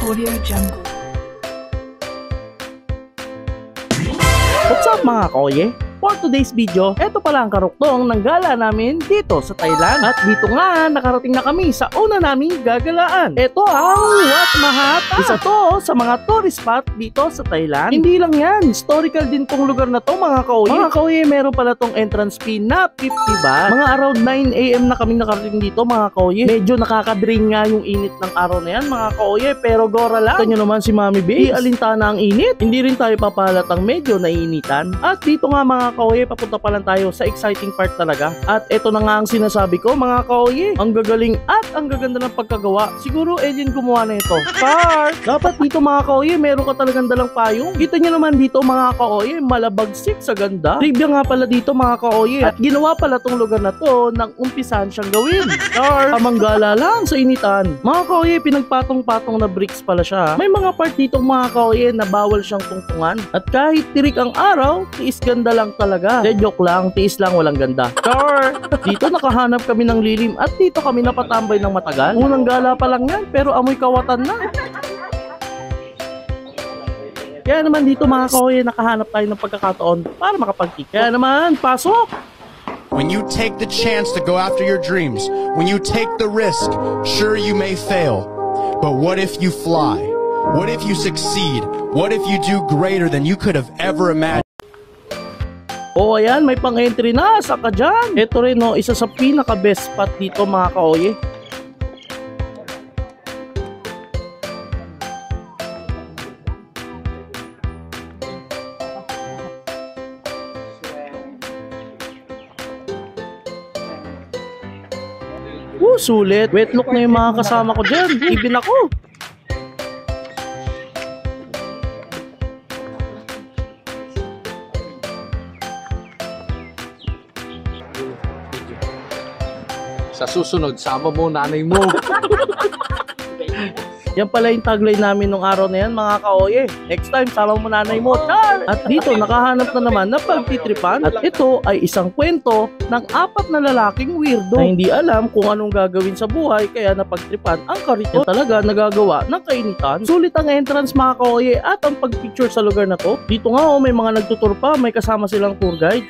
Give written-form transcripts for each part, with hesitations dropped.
Audio Jungle. What's up mga koye? For today's video, eto pala ang karuktong ng gala namin dito sa Thailand. At dito nga, nakarating na kami sa una naming gagalaan. Eto ang Wat Mahata. Isa to sa mga tourist spot dito sa Thailand. Hindi lang yan, historical din tong lugar na to mga koye. Mga koye, meron pala tong entrance fee na 50 baht. Mga around 9 AM na kami nakarating dito mga koye. Medyo nakakadrain nga yung init ng araw na yan mga koye. Pero gora lang. Ito nyo naman si Mami Bae, alintana ang init. Hindi rin tayo papalatang medyo naiinitan. At dito nga mga kaoye, papunta pa lang tayo sa exciting part talaga. At ito na nga ang sinasabi ko mga kaoye, ang gagaling at ang gaganda ng pagkagawa. Siguro alien gumawa na ito. Start! Dapat dito mga kaoye, meron ka talagang dalang payong. Kita nyo naman dito mga kaoye, malabagsik sa ganda. Trivia nga pala dito mga kaoye. At ginawa pala tong lugar na to nang umpisan siyang gawin. Start! Pamanggala lang sa initan. Mga kaoye, pinagpatong-patong na bricks pala siya. May mga part dito mga kaoye na bawal siyang tungtungan. At kahit tirik ang araw, tiis ganda lang talaga. De, joke lang, tiis lang, walang ganda. Char! Dito nakahanap kami ng lilim at dito kami napatambay ng matagal. Unang gala pa lang yan, pero amoy kawatan na. Kaya naman dito mga kahoy, nakahanap tayo ng pagkakataon para makapag-kick. Kaya naman, pasok! When you take the chance to go after your dreams, when you take the risk, sure you may fail, but what if you fly? What if you succeed? What if you do greater than you could have ever imagined? O ayan, may pang-entry na, saka dyan. Ito rin no, isa sa pinaka-best spot dito mga kaoye. Sulit. Wet look na yung mga kasama ko dyan. Even ako. Sa susunod, sama mo nanay mo. Yan pala yung tagline namin nung araw na yan mga kaoye. Next time, sama mo nanay mo. Char! At dito, nakahanap na naman na pagtitripan. At ito ay isang kwento ng 4 na lalaking weirdo na hindi alam kung anong gagawin sa buhay kaya napagtripan ang karito talaga nagagawa ng kainitan. Sulit ang entrance mga kaoye at ang pagpicture sa lugar na to. Dito nga may mga nagtutur pa, may kasama silang tour guide.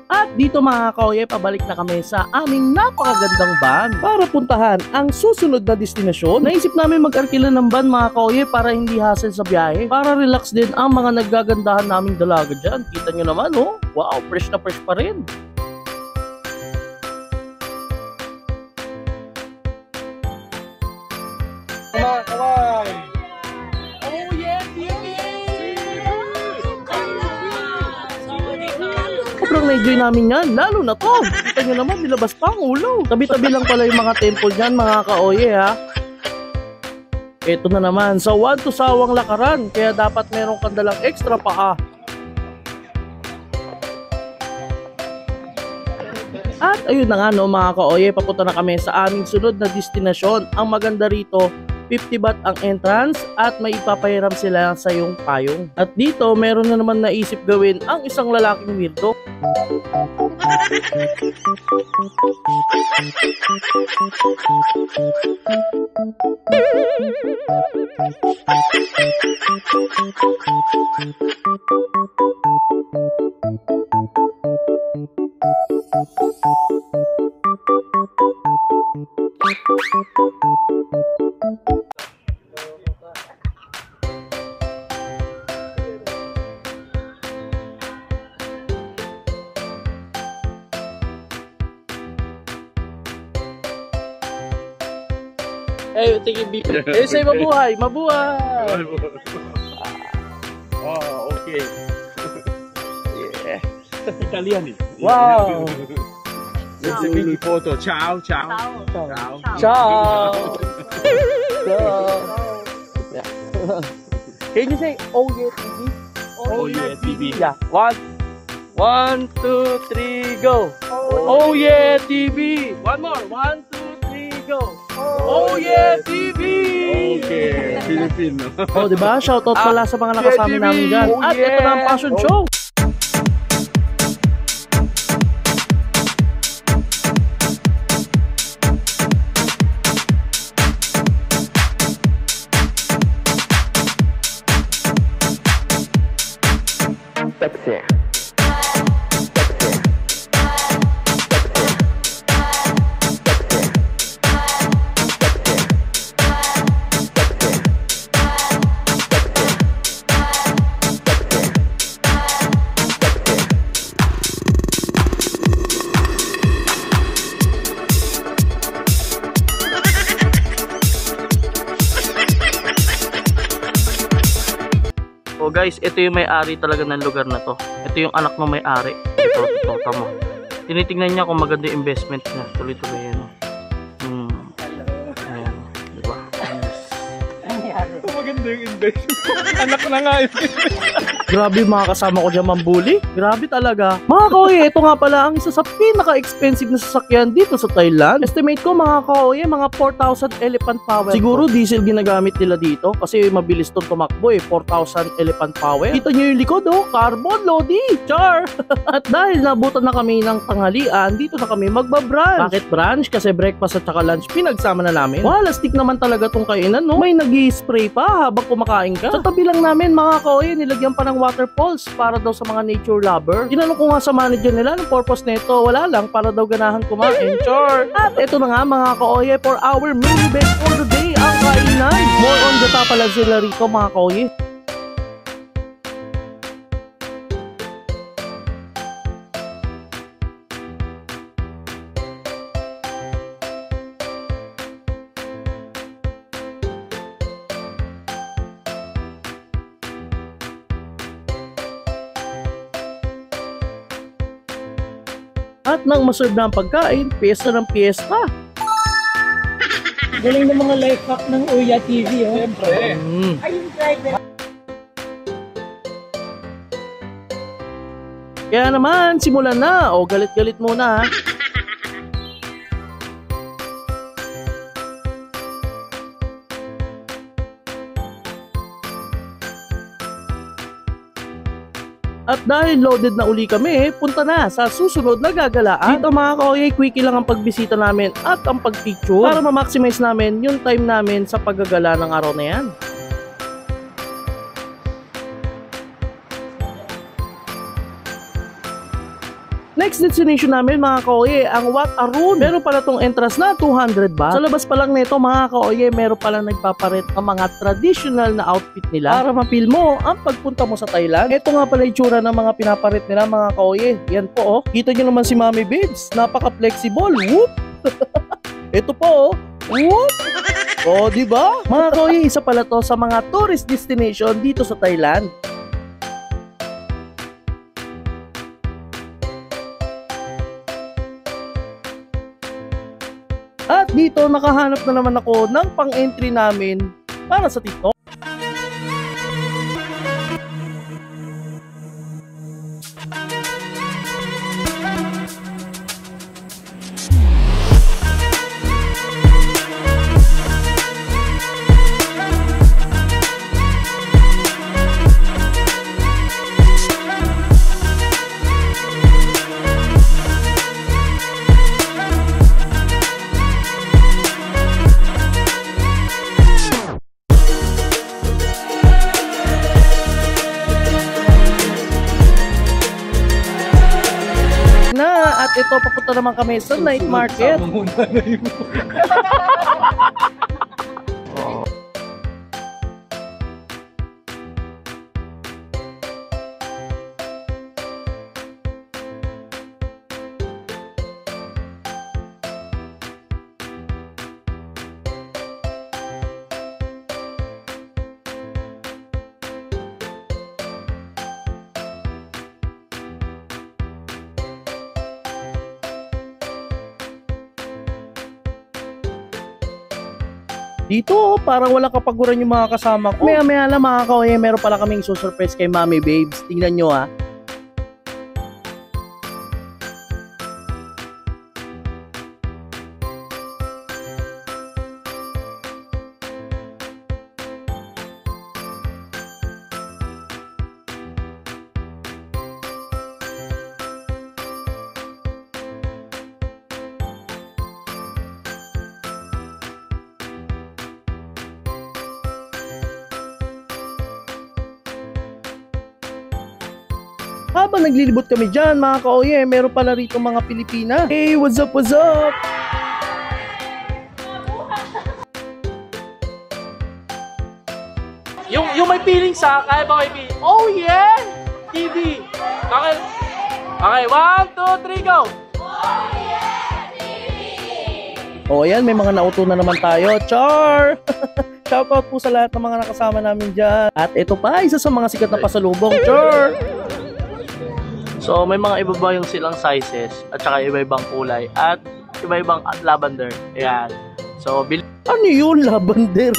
At dito mga kaoye, pabalik na kami sa aming napakagandang van para puntahan ang susunod na destinasyon. Naisip namin mag-arkila ng van mga kaoye para hindi hassle sa biyahe. Para relax din ang mga naggagandahan naming dalaga dyan. Kita nyo naman oh, wow, fresh na fresh pa rin. Sobrang na-enjoy namin yan, lalo na to. Kita nyo naman, nilabas pa ang ulo. Tabi-tabi lang pala yung mga temple dyan mga kaoye ha. Ito na naman, sa Wat to Sawang lakaran, kaya dapat meron kang dalang extra paa. At ayun na nga no mga kaoye, papunta na kami sa aming sunod na destinasyon. Ang maganda rito, 50 baht ang entrance at may ipapahiram sila sa iyong payong. At dito, meron na naman naisip gawin ang isang lalaking weirdo. Eh, tingin bipo. Eh, say mabuhay! Mabuhay! Oh, okay. Yeah. Italian. Wow! Let's take a photo. Ciao, ciao. Ciao! Ciao! Yeah. Can you say, oh yeah, TV? Oh yeah, TV. Yeah. 1, 2, 3, go! Oh yeah, TV! One more. 1, 2, 3, go! Oh yeah, TV! Okay, Filipino. Oh, di ba? Shoutout pala sa mga nakasama namin dyan. Oh, At ito na ang fashion show. Oh guys, ito yung may-ari talaga ng lugar na to. Ito yung anak ng may-ari. Ito, tama. Tinitingnan niya kung maganda yung investment niya. Tuloy-tuloy yan. Ayan, diba? Maganda yung investment. Anak na nga yun. Grabe yung mga kasama ko dyan mambuli. Grabe talaga. Mga kaoye, ito nga pala ang isa sa pinaka-expensive na sasakyan dito sa Thailand. Estimate ko mga kaoye, mga 4,000 elephant power. Siguro diesel ginagamit nila dito kasi mabilis itong tumakbo eh. 4,000 elephant power. Kita nyo yung likod oh. Carbon Lodi. Char! At dahil nabutan na kami ng tanghalian, dito na kami magbabrunch. Bakit brunch? Kasi breakfast at saka lunch pinagsama na namin. Wala, stick naman talaga tong kainan no. May nag-spray pa habang kumakain ka. Sa tabi lang namin mga kaoye, nilagyan pa ng waterfalls para daw sa mga nature lover. Tinanong ko nga sa manager nila, ang purpose nito, wala lang, para daw ganahan kumain. Sure. At ito na nga mga kaoye, for our main event for the day, ang kainan. More on the top pala sila rito mga kaoye. At nang maserve na ang pagkain, piyesta ng piyesta. Galing ng mga life hack ng Uya TV, oh. Siyempre. Kaya naman, simulan na. O, galit-galit muna ha. At dahil loaded na uli kami, punta na sa susunod na gagalaan. Dito mga kaoye, quickie lang ang pagbisita namin at ang pagpicture para ma-maximize namin yung time namin sa paggagala ng araw na yan. Next destination namin mga kaoye, ang Wat Arun. Meron pala tong entrance na 200 ba? Sa labas pa lang nito mga kaoye, meron pala nagpaparet ng mga traditional na outfit nila para ma-feel mo ang pagpunta mo sa Thailand. Ito nga pala itsura ng mga pinaparet nila mga kaoye. Yan po oh. Kita nyo naman si Mami Babes. Napaka-flexible. Whoop! Ito po oh. Whoop! Oh, di ba? Mga kaoye, isa pala to sa mga tourist destination dito sa Thailand. At dito nakahanap na naman ako ng pang-entry namin para sa TikTok. At ito, papunta naman kami sa night market. Dito, parang walang kapaguran yung mga kasama ko. Maya-maya lang mga kaoye, meron pala kaming susurprise kay Mami Babes. Tingnan nyo ha. Habang naglilibot kami dyan mga ka-oye, meron pala rito mga Pilipina. Hey, what's up, what's up? Yung may feeling sa, kaya ba may feeling? Oh yeah! TV! Okay, okay, 1, 2, 3, go! Oh, ayan, may mga nauto na naman tayo. Char! Shoutout po sa lahat ng mga nakasama namin dyan. At ito pa, isa sa mga sikat na pasalubong. Char! So, may mga iba-iba yung silang sizes at saka iba-ibang kulay at iba-ibang lavender. Ayan. So, ano yun, lavender?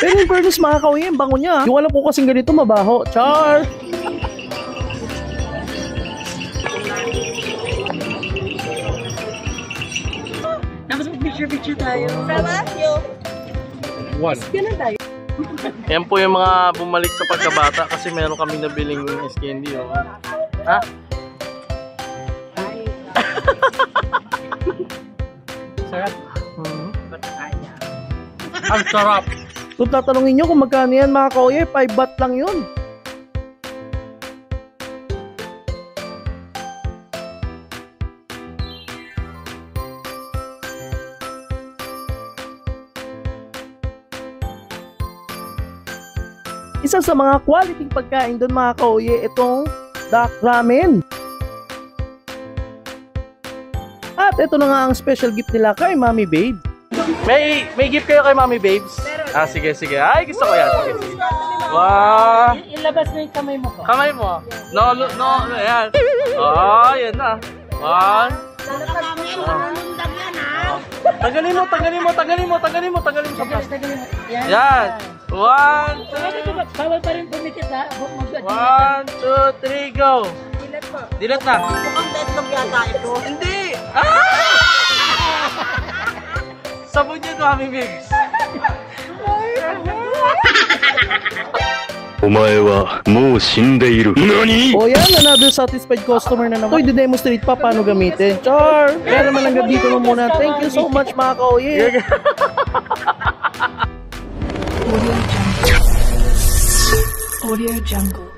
Pero in fairness, mga kauye, ang bango niya. Yung alam ko kasing ganito, mabaho. Char! Tapos picture tayo. Salamat yo. One. Ganun tayo. Yan po yung mga bumalik sa pagkabata kasi meron kami nabiling candy. Oh. Ha? Sarap. Ang sarap. Kung tatanungin nyo kung magkano yan mga kauye, 5 baht lang yun. Isa sa mga quality pagkain doon mga kauye, itong duck ramen. At ito na nga ang special gift nila kay Mommy Babe. May gift kayo kay Mommy Babes? Ah, sige, sige. Ay, gusto ko yan. Sige, sige. Wow! Ilabas mo yung kamay mo ko. Kamay mo. No, ayan. Oh, yan na. One. Tagalin mo sa plas. Yan. 1, 2. Bawal pa rin pumikit ha. 1, 2, 3, go. Dilat na. Mukhang deadlock yata ito. Hindi! Ah! Sabon yun, Mami Babes. お前はもう死んでいる。何? O yan, another satisfied customer na naman. So, i-demonstrate pa paano gamitin. Char! Kaya naman hanggang dito na muna. Thank you so much mga kauye. Audio Jungle.